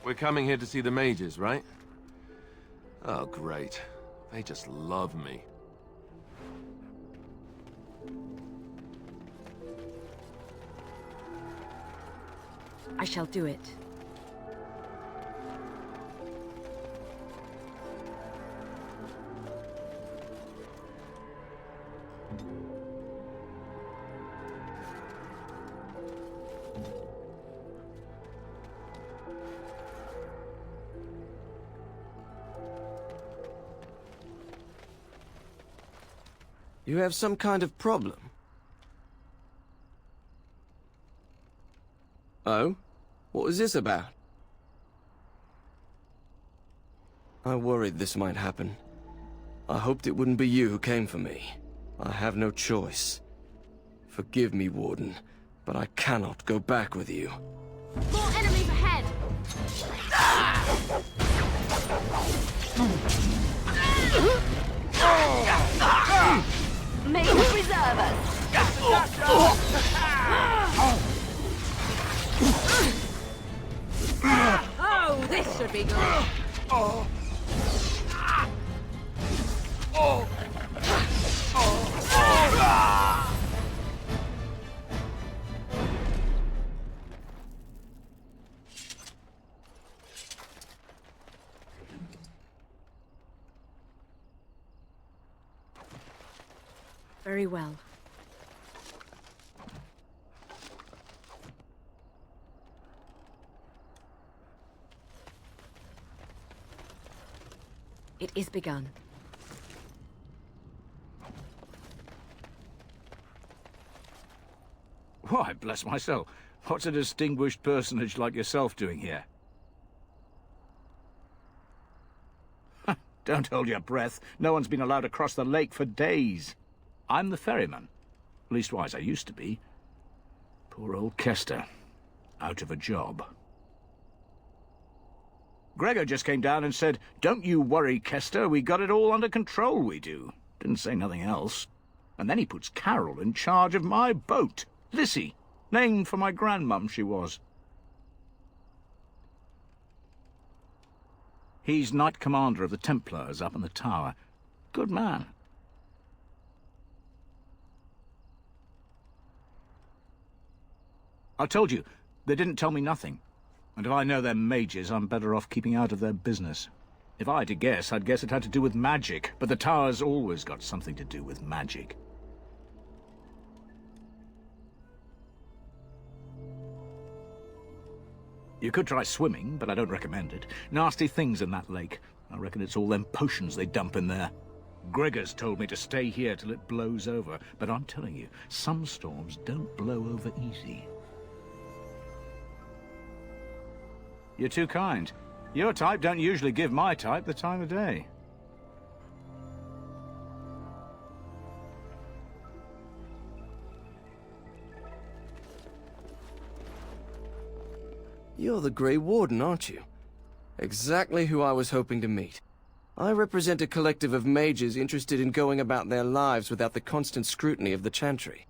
We're coming here to see the mages, right? Oh, great. They just love me. I shall do it. You have some kind of problem? Oh? What was this about? I worried this might happen. I hoped it wouldn't be you who came for me. I have no choice. Forgive me, Warden, but I cannot go back with you. More enemies ahead! May you preserve us! Oh, this should be good! Very well. It is begun. Why, bless my soul. What's a distinguished personage like yourself doing here? Don't hold your breath. No one's been allowed to cross the lake for days. I'm the ferryman. Leastwise, I used to be. Poor old Kester. Out of a job. Gregor just came down and said, "Don't you worry, Kester. We got it all under control, we do." Didn't say nothing else. And then he puts Carol in charge of my boat. Lissy. Named for my grandmum, she was. He's Knight Commander of the Templars up in the tower. Good man. I told you, they didn't tell me nothing. And if I know they're mages, I'm better off keeping out of their business. If I had to guess, I'd guess it had to do with magic. But the tower's always got something to do with magic. You could try swimming, but I don't recommend it. Nasty things in that lake. I reckon it's all them potions they dump in there. Gregor's told me to stay here till it blows over, but I'm telling you, some storms don't blow over easy. You're too kind. Your type don't usually give my type the time of day. You're the Grey Warden, aren't you? Exactly who I was hoping to meet. I represent a collective of mages interested in going about their lives without the constant scrutiny of the Chantry.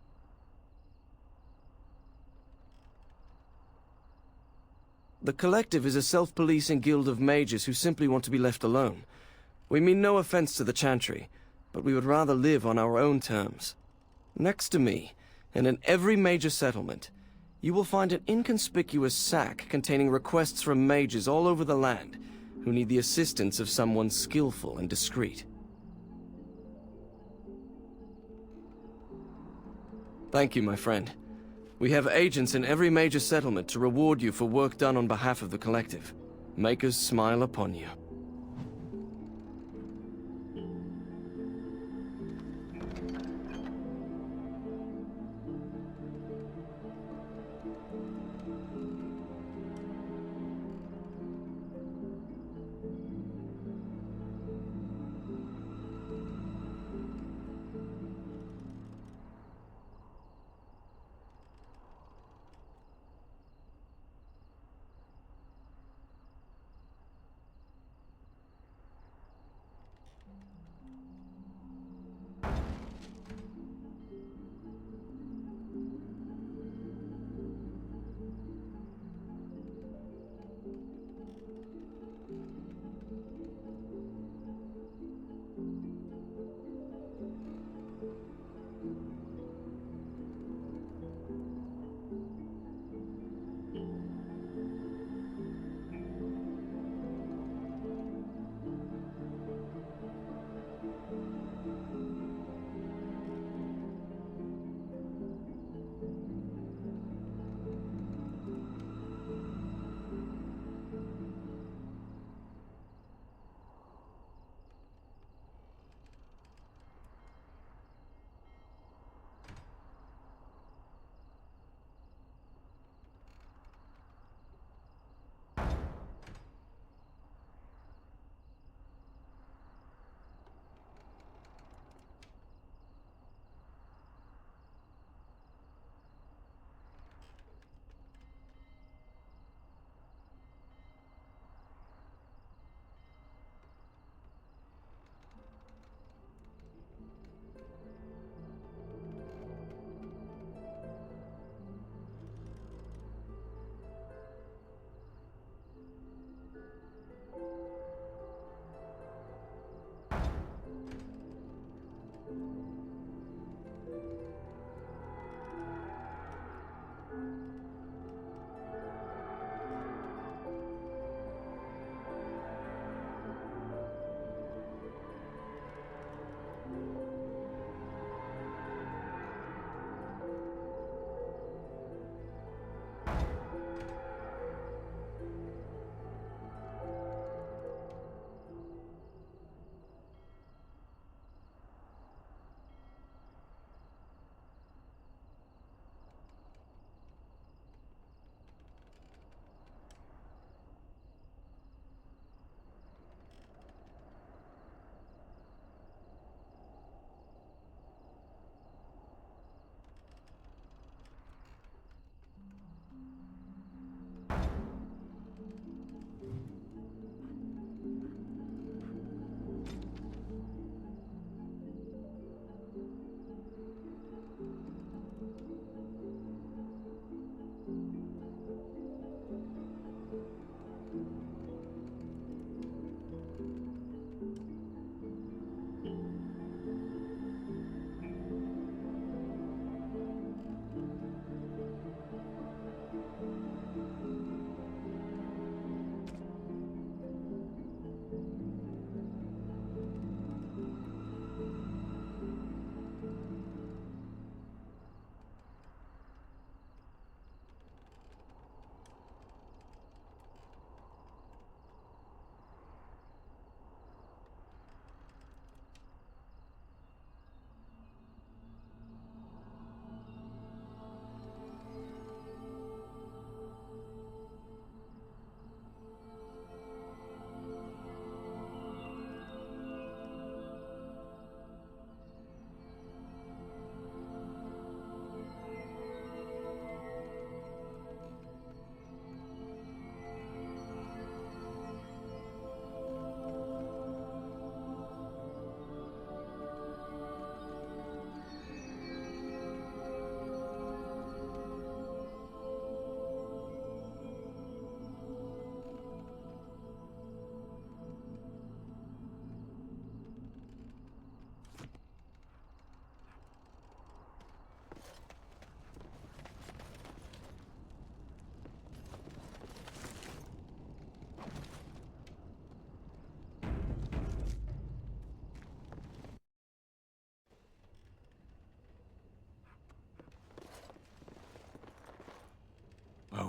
The collective is a self-policing guild of mages who simply want to be left alone. We mean no offense to the Chantry, but we would rather live on our own terms. Next to me, and in every major settlement, you will find an inconspicuous sack containing requests from mages all over the land who need the assistance of someone skillful and discreet. Thank you, my friend. We have agents in every major settlement to reward you for work done on behalf of the collective. Make us smile upon you.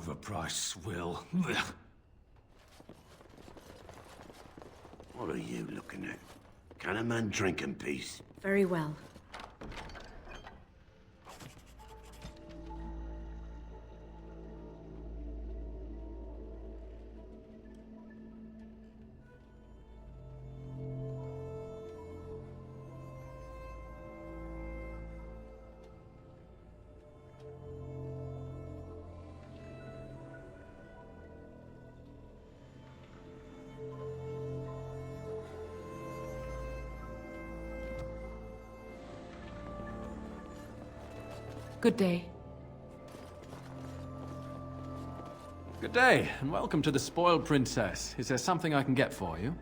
overpriced swill. What are you looking at? Can a man drink in peace? Very well. Good day. Good day, and welcome to the Spoiled Princess. Is there something I can get for you?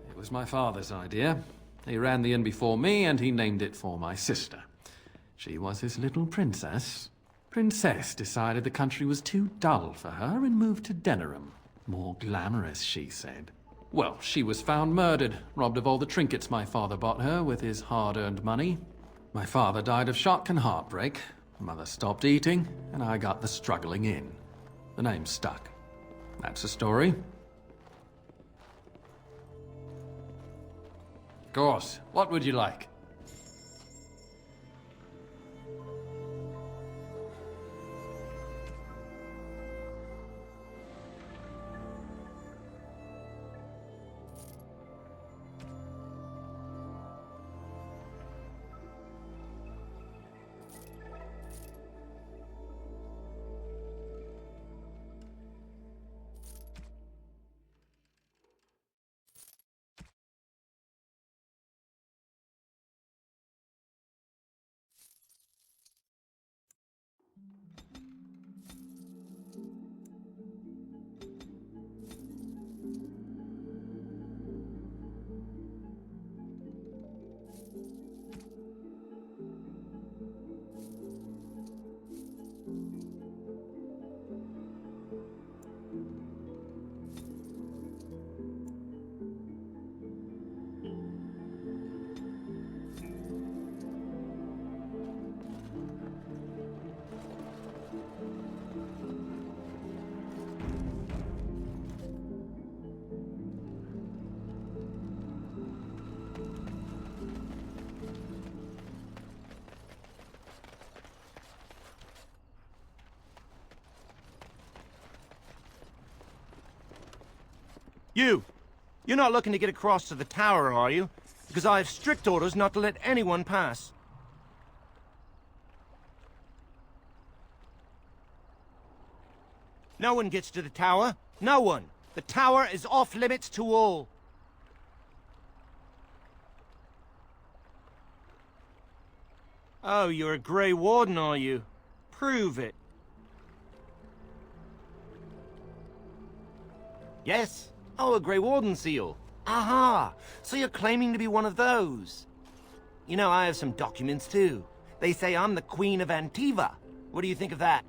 It was my father's idea. He ran the inn before me, and he named it for my sister. She was his little princess. Princess decided the country was too dull for her and moved to Denerim. More glamorous, she said. Well, she was found murdered, robbed of all the trinkets my father bought her with his hard-earned money. My father died of shock and heartbreak. Mother stopped eating, and I got the struggling inn. The name stuck. That's the story. Of course. What would you like? You're not looking to get across to the tower, are you? Because I have strict orders not to let anyone pass. No one gets to the tower. No one. The tower is off limits to all. Oh, you're a Grey Warden, are you? Prove it. Yes. Oh, a Grey Warden seal. Aha! So you're claiming to be one of those. You know, I have some documents too. They say I'm the Queen of Antiva. What do you think of that?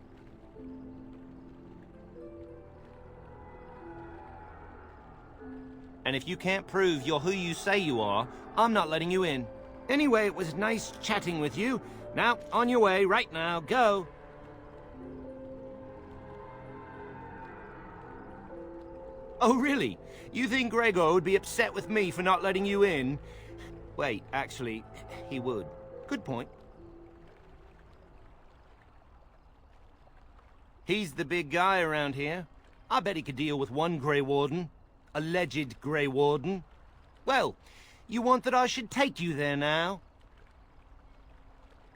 And if you can't prove you're who you say you are, I'm not letting you in. Anyway, it was nice chatting with you. Now, on your way, right now, go. Oh, really? You think Gregor would be upset with me for not letting you in? Wait, actually, he would. Good point. He's the big guy around here. I bet he could deal with one Grey Warden. Alleged Grey Warden. Well, you want that I should take you there now?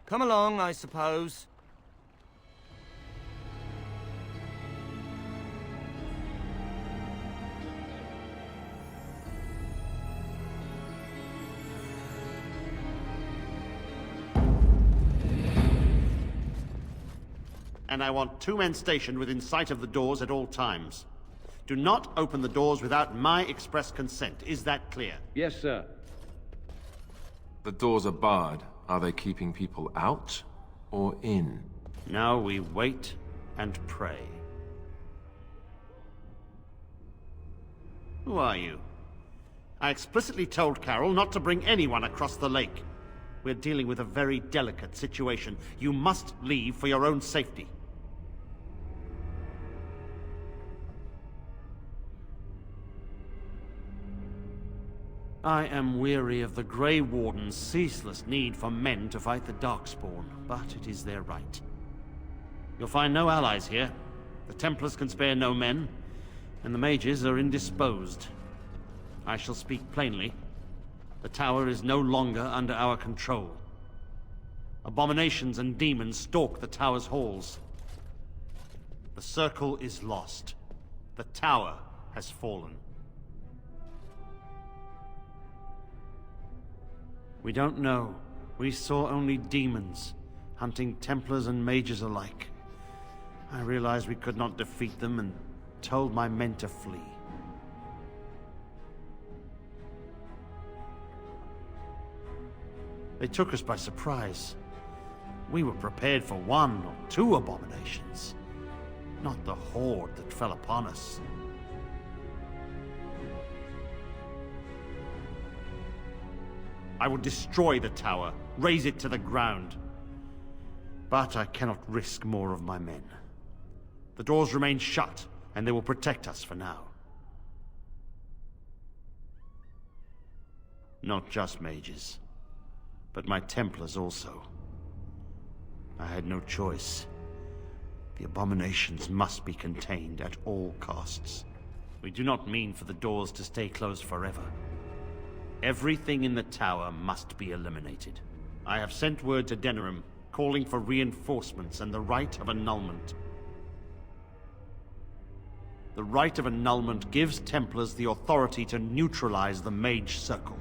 Come along, I suppose. And I want 2 men stationed within sight of the doors at all times. Do not open the doors without my express consent. Is that clear? Yes, sir. The doors are barred. Are they keeping people out or in? Now we wait and pray. Who are you? I explicitly told Carol not to bring anyone across the lake. We're dealing with a very delicate situation. You must leave for your own safety. I am weary of the Grey Warden's ceaseless need for men to fight the Darkspawn, but it is their right. You'll find no allies here. The Templars can spare no men, and the mages are indisposed. I shall speak plainly. The tower is no longer under our control. Abominations and demons stalk the tower's halls. The circle is lost. The tower has fallen. We don't know. We saw only demons, hunting Templars and mages alike. I realized we could not defeat them and told my men to flee. They took us by surprise. We were prepared for 1 or 2 abominations, not the horde that fell upon us. I will destroy the tower, raze it to the ground. But I cannot risk more of my men. The doors remain shut, and they will protect us for now. Not just mages, but my Templars also. I had no choice. The abominations must be contained at all costs. We do not mean for the doors to stay closed forever. Everything in the tower must be eliminated. I have sent word to Denerim, calling for reinforcements and the right of annulment. The right of annulment gives Templars the authority to neutralize the Mage Circle.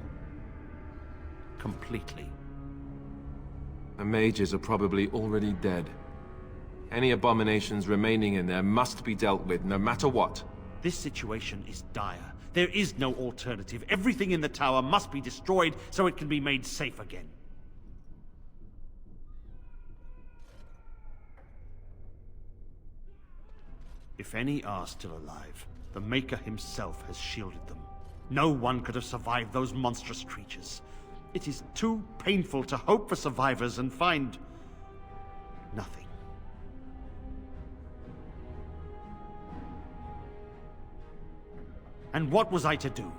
Completely. The mages are probably already dead. Any abominations remaining in there must be dealt with, no matter what. This situation is dire. There is no alternative. Everything in the tower must be destroyed so it can be made safe again. If any are still alive, the Maker himself has shielded them. No one could have survived those monstrous creatures. It is too painful to hope for survivors and find nothing. And what was I to do?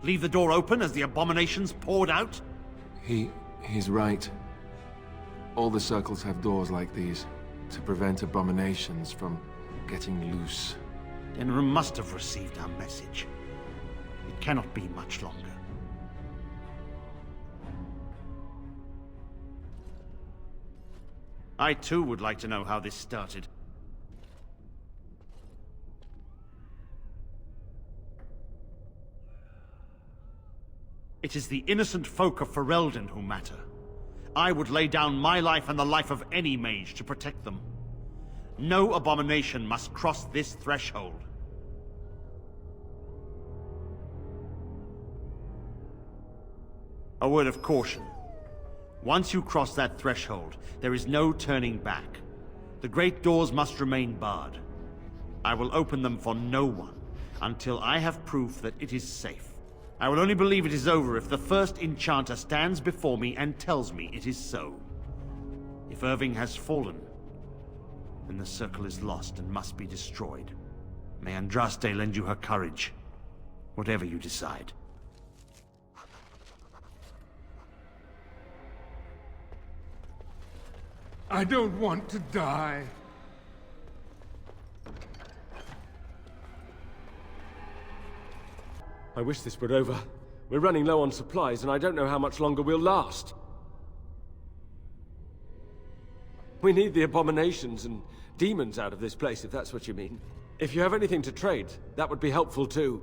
Leave the door open as the abominations poured out? He's right. All the circles have doors like these, to prevent abominations from getting loose. Denerim must have received our message. It cannot be much longer. I too would like to know how this started. It is the innocent folk of Ferelden who matter. I would lay down my life and the life of any mage to protect them. No abomination must cross this threshold. A word of caution. Once you cross that threshold, there is no turning back. The great doors must remain barred. I will open them for no one until I have proof that it is safe. I will only believe it is over if the first enchanter stands before me and tells me it is so. If Irving has fallen, then the circle is lost and must be destroyed. May Andraste lend you her courage, whatever you decide. I don't want to die. I wish this were over. We're running low on supplies, and I don't know how much longer we'll last. We need the abominations and demons out of this place, if that's what you mean. If you have anything to trade, that would be helpful too.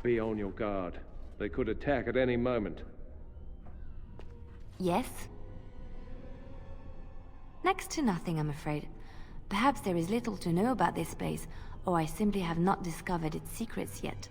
Be on your guard. They could attack at any moment. Yes? Next to nothing, I'm afraid. Perhaps there is little to know about this place, or I simply have not discovered its secrets yet.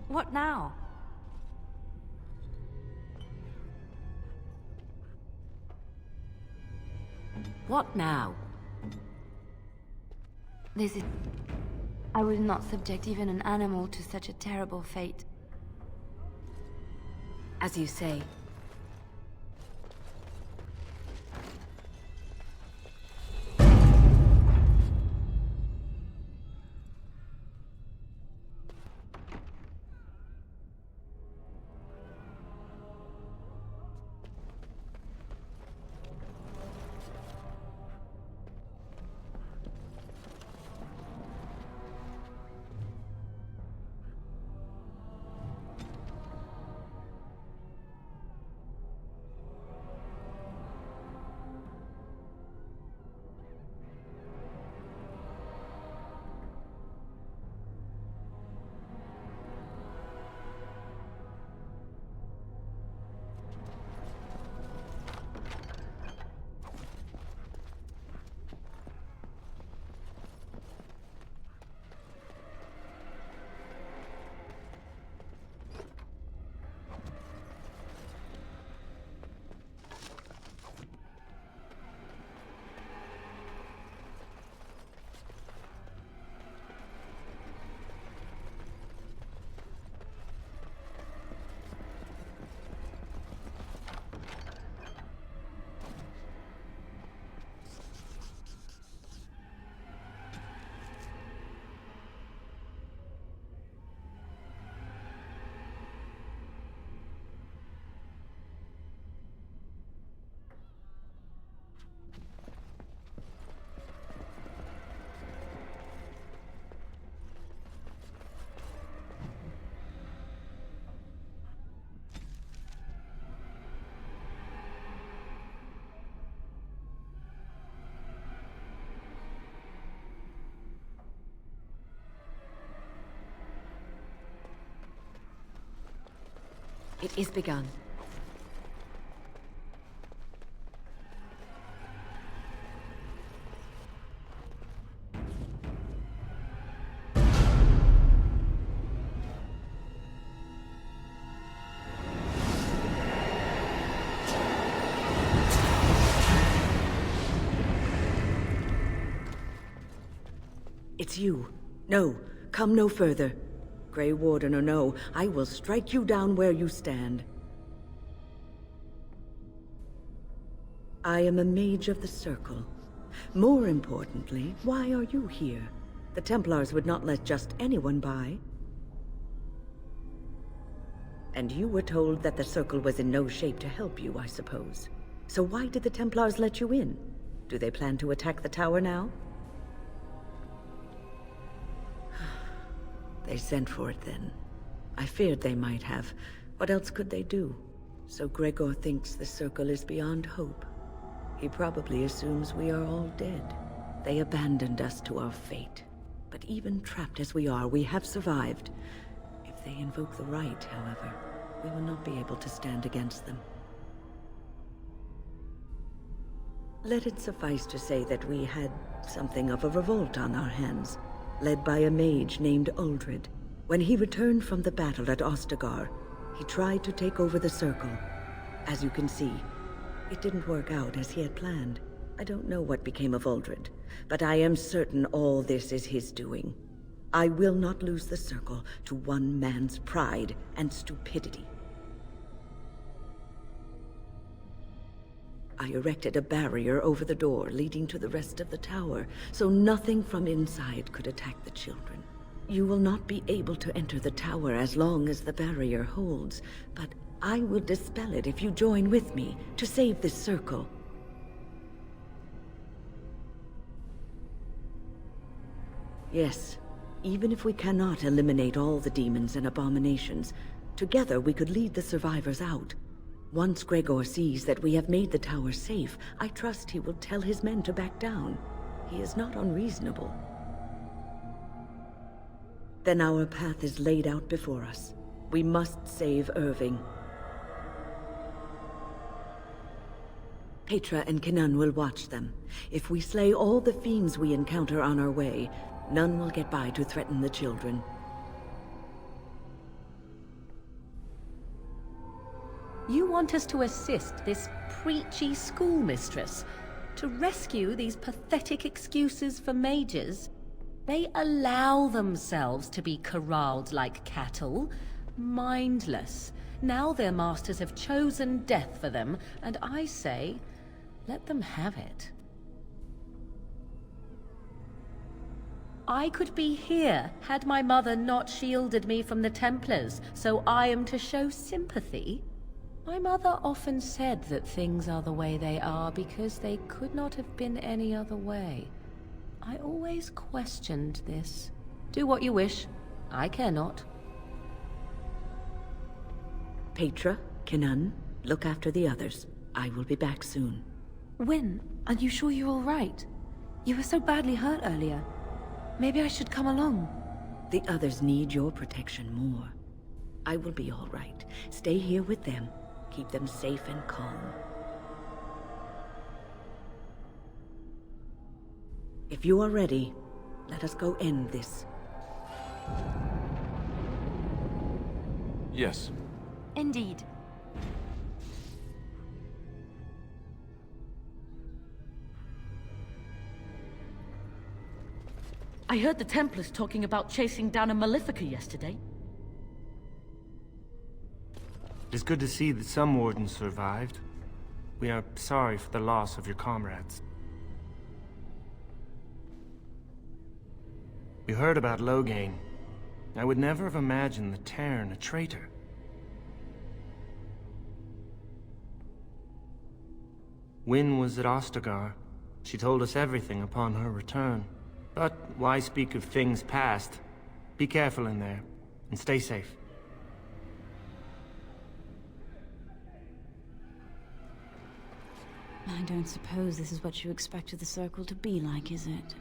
What now? What now? This is... I would not subject even an animal to such a terrible fate. As you say. It is begun. It's you. No, come no further. Grey Warden or no, I will strike you down where you stand. I am a mage of the Circle. More importantly, why are you here? The Templars would not let just anyone by. And you were told that the Circle was in no shape to help you, I suppose. So why did the Templars let you in? Do they plan to attack the tower now? They sent for it then. I feared they might have. What else could they do? So Gregor thinks the Circle is beyond hope. He probably assumes we are all dead. They abandoned us to our fate. But even trapped as we are, we have survived. If they invoke the right, however, we will not be able to stand against them. Let it suffice to say that we had something of a revolt on our hands, led by a mage named Uldred. When he returned from the battle at Ostagar, he tried to take over the Circle. As you can see, it didn't work out as he had planned. I don't know what became of Uldred, but I am certain all this is his doing. I will not lose the Circle to one man's pride and stupidity. I erected a barrier over the door leading to the rest of the tower, so nothing from inside could attack the children. You will not be able to enter the tower as long as the barrier holds, but I will dispel it if you join with me to save this circle. Yes, even if we cannot eliminate all the demons and abominations, together we could lead the survivors out. Once Gregor sees that we have made the tower safe, I trust he will tell his men to back down. He is not unreasonable. Then our path is laid out before us. We must save Irving. Petra and Kenan will watch them. If we slay all the fiends we encounter on our way, none will get by to threaten the children. You want us to assist this preachy schoolmistress to rescue these pathetic excuses for mages? They allow themselves to be corralled like cattle, mindless. Now their masters have chosen death for them, and I say, let them have it. I could be here had my mother not shielded me from the Templars, so I am to show sympathy? My mother often said that things are the way they are because they could not have been any other way. I always questioned this. Do what you wish. I care not. Petra, Kenan, look after the others. I will be back soon. Wyn, are you sure you're all right? You were so badly hurt earlier. Maybe I should come along. The others need your protection more. I will be all right. Stay here with them. Keep them safe and calm. If you are ready, let us go end this. Yes. Indeed. I heard the Templars talking about chasing down a Malefica yesterday. It is good to see that some wardens survived. We are sorry for the loss of your comrades. We heard about Loghain. I would never have imagined the Terran a traitor. Wyn was at Ostagar. She told us everything upon her return. But why speak of things past? Be careful in there, and stay safe. I don't suppose this is what you expected the Circle to be like, is it?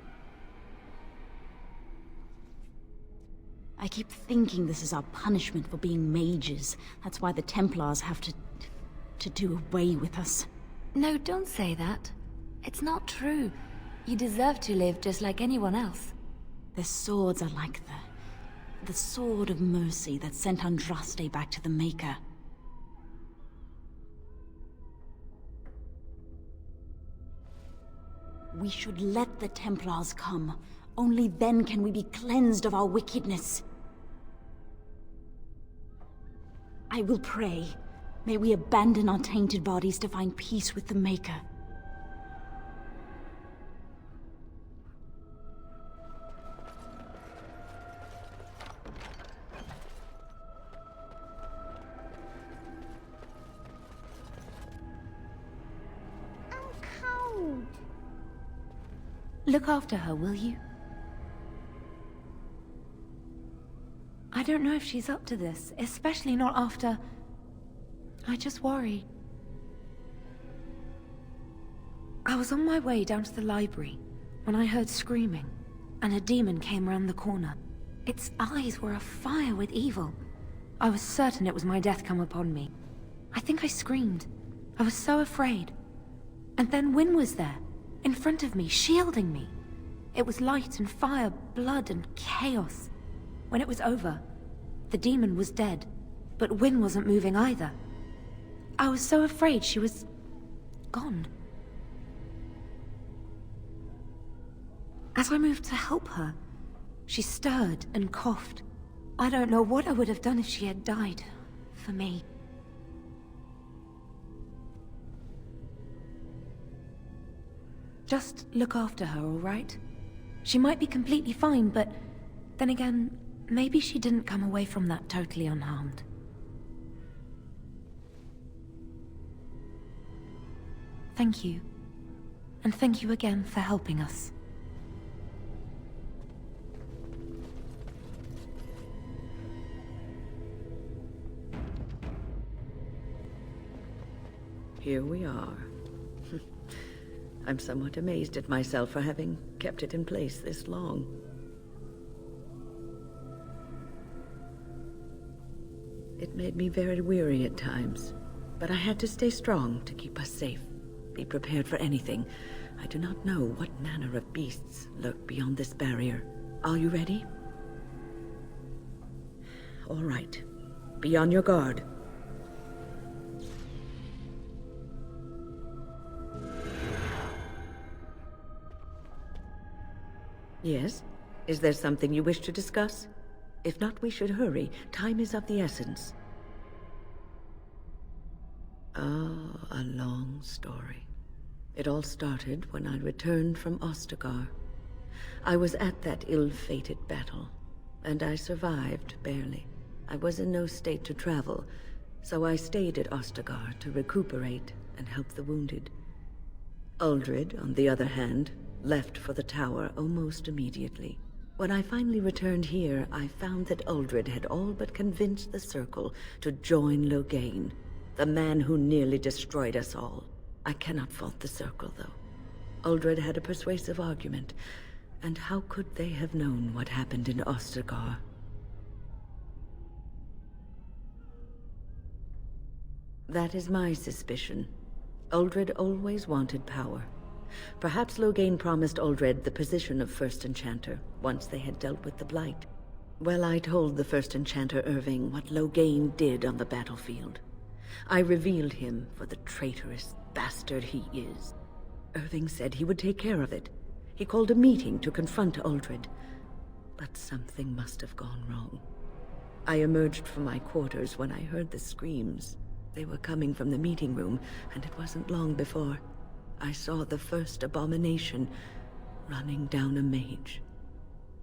I keep thinking this is our punishment for being mages. That's why the Templars have to do away with us. No, don't say that. It's not true. You deserve to live just like anyone else. Their swords are like the sword of mercy that sent Andraste back to the Maker. We should let the Templars come. Only then can we be cleansed of our wickedness. I will pray. May we abandon our tainted bodies to find peace with the Maker. Look after her, will you? I don't know if she's up to this, especially not after... I just worry. I was on my way down to the library when I heard screaming, and a demon came around the corner. Its eyes were afire with evil. I was certain it was my death come upon me. I think I screamed. I was so afraid. And then Wyn was there, in front of me, shielding me. It was light and fire, blood and chaos. When it was over, the demon was dead, but Wyn wasn't moving either. I was so afraid she was... gone. As I moved to help her, she stirred and coughed. I don't know what I would have done if she had died. For me. Just look after her, all right? She might be completely fine, but then again, maybe she didn't come away from that totally unharmed. Thank you. And thank you again for helping us. Here we are. I'm somewhat amazed at myself for having kept it in place this long. It made me very weary at times, but I had to stay strong to keep us safe. Be prepared for anything. I do not know what manner of beasts lurk beyond this barrier. Are you ready? All right. Be on your guard. Yes? Is there something you wish to discuss? If not, we should hurry. Time is of the essence. Ah, a long story. It all started when I returned from Ostagar. I was at that ill-fated battle, and I survived, barely. I was in no state to travel, so I stayed at Ostagar to recuperate and help the wounded. Uldred, on the other hand, left for the tower almost immediately. When I finally returned here, I found that Uldred had all but convinced the Circle to join Loghain, the man who nearly destroyed us all. I cannot fault the Circle, though. Uldred had a persuasive argument, and how could they have known what happened in Ostagar? That is my suspicion. Uldred always wanted power. Perhaps Loghain promised Uldred the position of First Enchanter, once they had dealt with the Blight. Well, I told the First Enchanter Irving what Loghain did on the battlefield. I revealed him for the traitorous bastard he is. Irving said he would take care of it. He called a meeting to confront Uldred. But something must have gone wrong. I emerged from my quarters when I heard the screams. They were coming from the meeting room, and it wasn't long before I saw the first abomination running down a mage.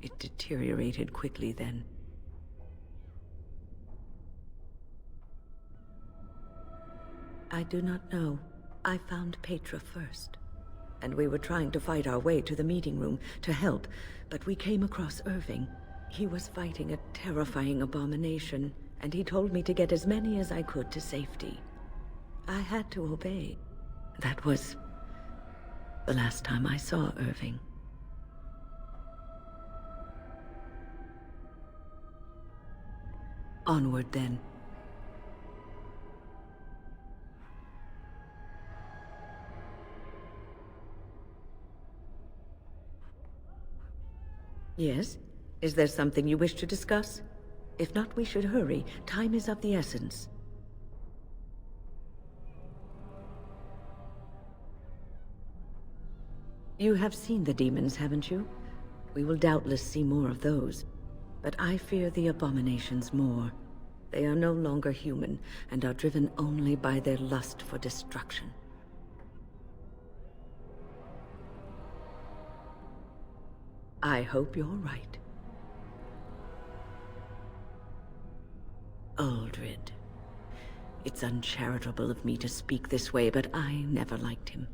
It deteriorated quickly then. I do not know. I found Petra first, and we were trying to fight our way to the meeting room to help, but we came across Irving. He was fighting a terrifying abomination, and he told me to get as many as I could to safety. I had to obey. That was the last time I saw Irving. Onward, then. Yes? Is there something you wish to discuss? If not, we should hurry. Time is of the essence. You have seen the demons, haven't you? We will doubtless see more of those. But I fear the abominations more. They are no longer human, and are driven only by their lust for destruction. I hope you're right. Uldred. It's uncharitable of me to speak this way, but I never liked him.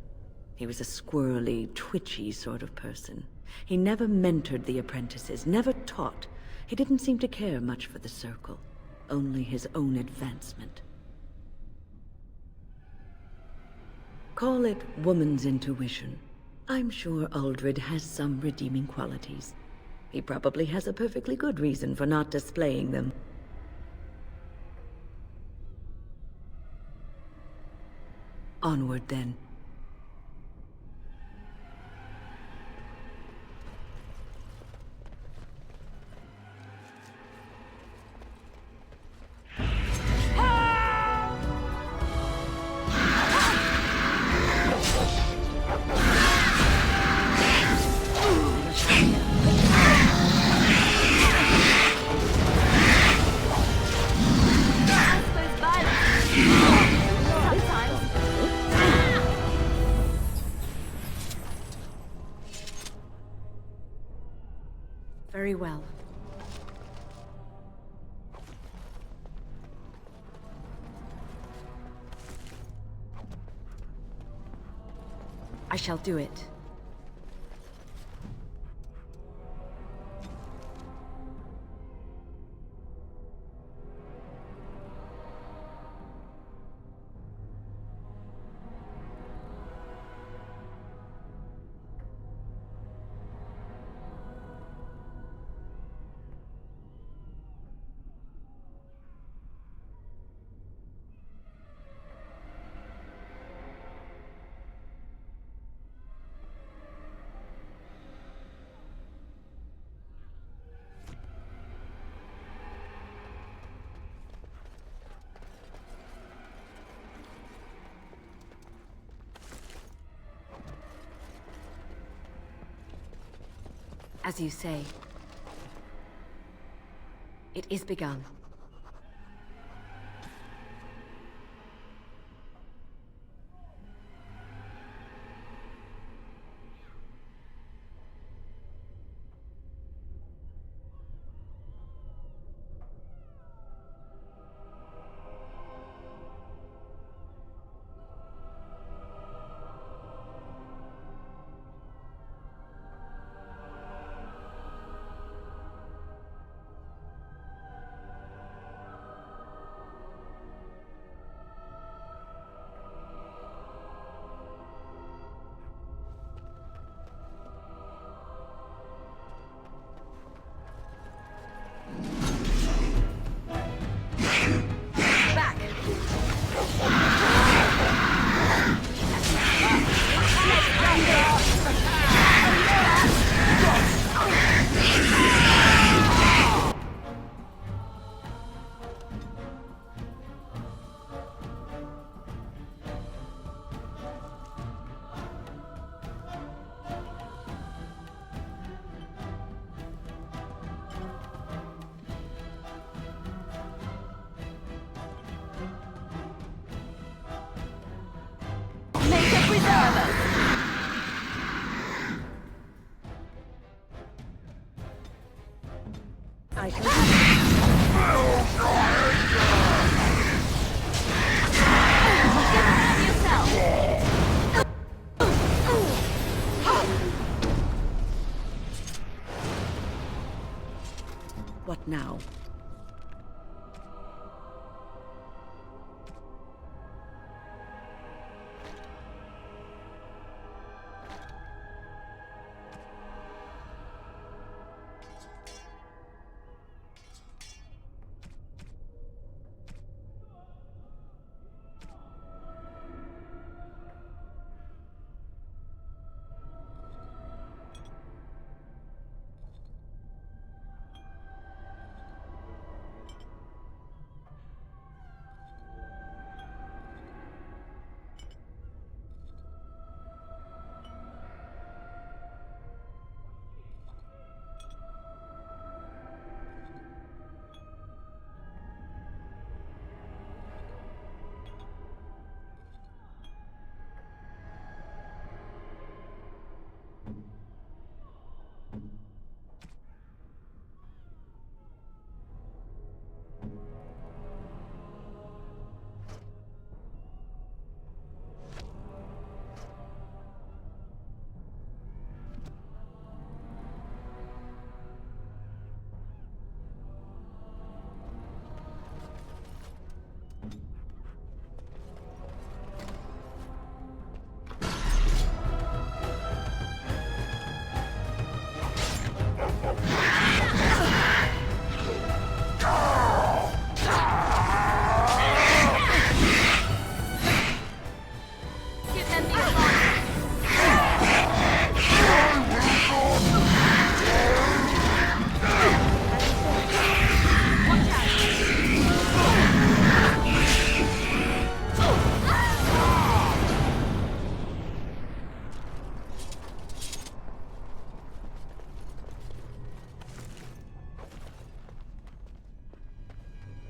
He was a squirrely, twitchy sort of person. He never mentored the apprentices, never taught. He didn't seem to care much for the Circle, only his own advancement. Call it woman's intuition. I'm sure Uldred has some redeeming qualities. He probably has a perfectly good reason for not displaying them. Onward, then. Very well. I shall do it. As you say, it is begun. I What now?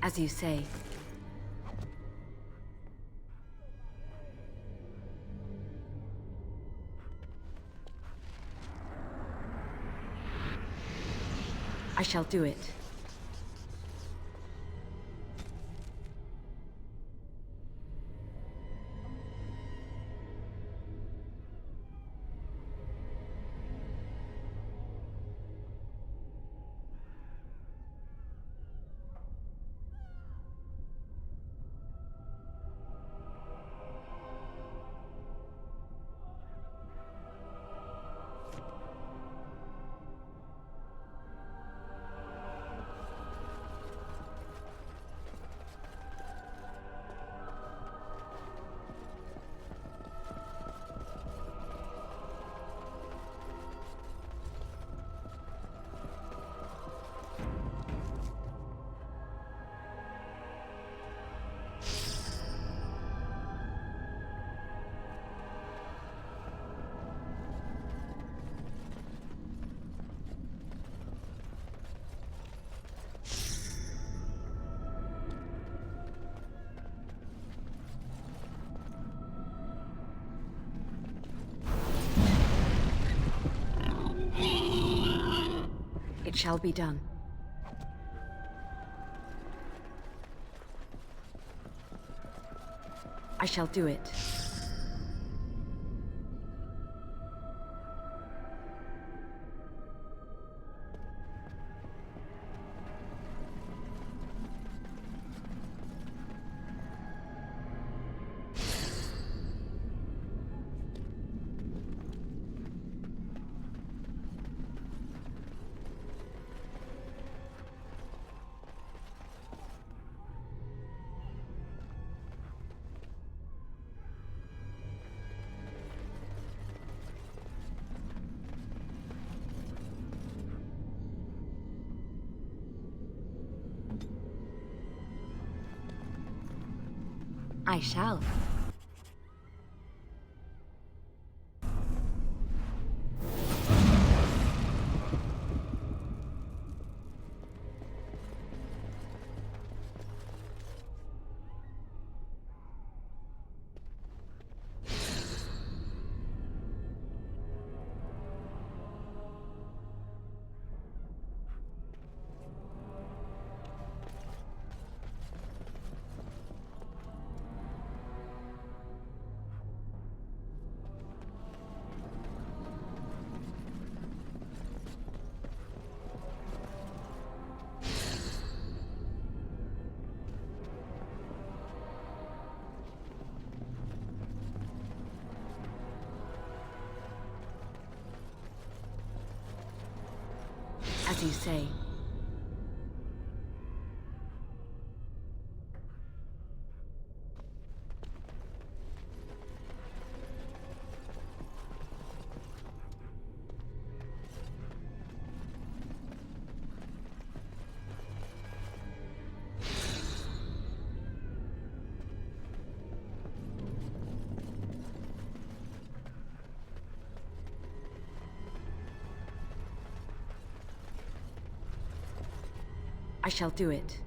As you say. shall do it. It shall be done. I shall do it. I shall. As you say. I shall do it.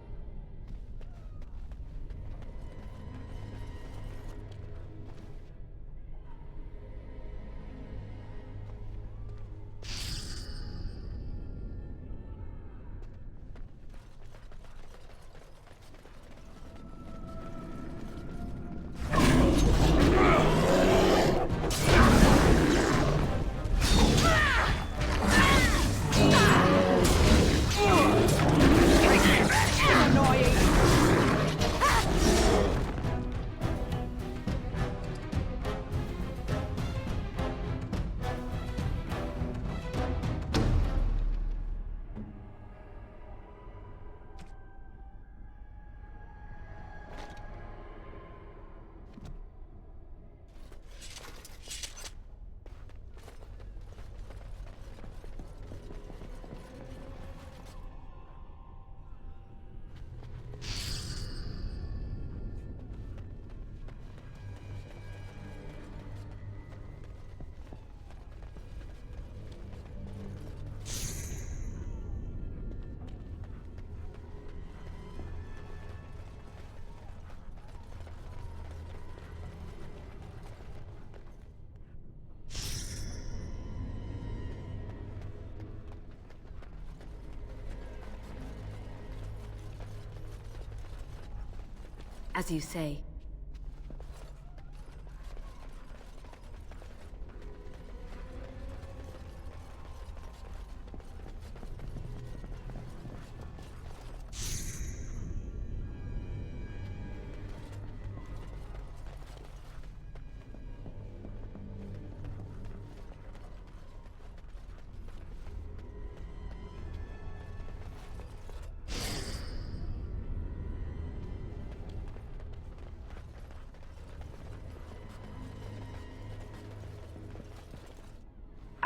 As you say.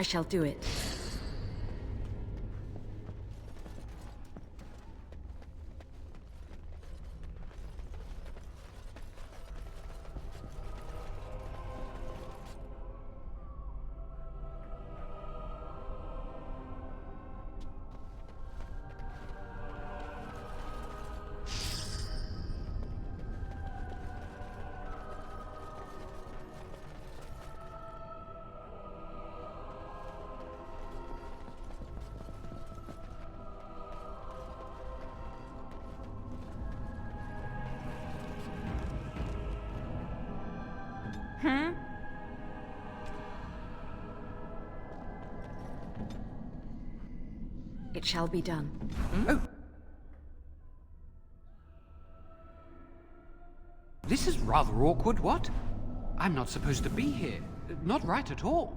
I shall do it. It shall be done. Oh. This is rather awkward, what? I'm not supposed to be here. Not right at all.